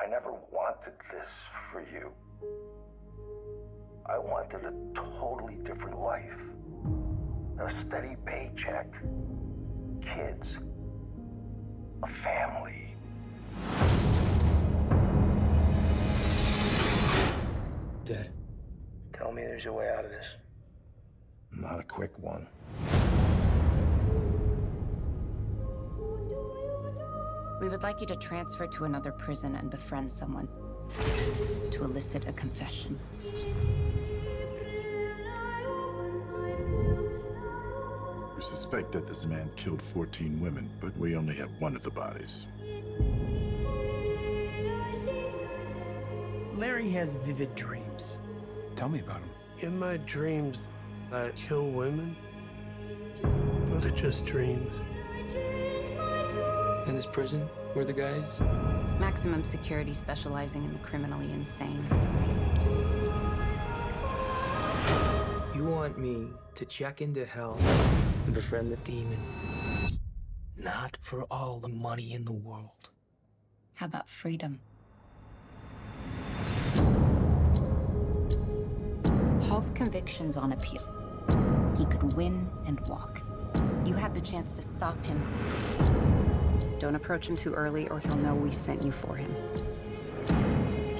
I never wanted this for you. I wanted a totally different life. A steady paycheck, kids, a family. Dad, Tell me there's a way out of this. Not a quick one. We would like you to transfer to another prison and befriend someone to elicit a confession. We suspect that this man killed 14 women, but we only have one of the bodies. Larry has vivid dreams. Tell me about him. In my dreams, I kill women. Those are just dreams. In this prison, we're the guys. Maximum security specializing in the criminally insane. You want me to check into hell and befriend the demon? Not for all the money in the world. How about freedom? Paul's conviction's on appeal. He could win and walk. You had the chance to stop him. Don't approach him too early or he'll know we sent you for him.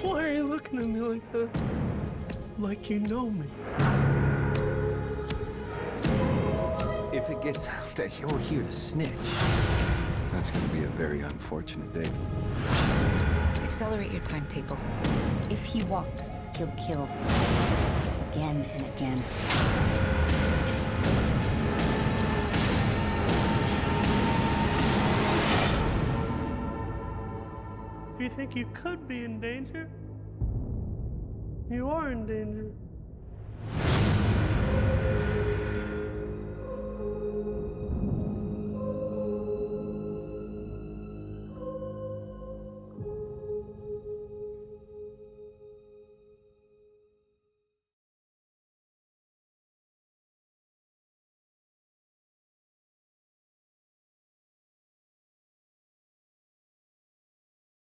Why are you looking at me like that? Like you know me. If it gets out that you're here to snitch, That's going to be a very unfortunate day. Accelerate your timetable. If he walks, he'll kill. Again and again. If you think you could be in danger, you are in danger.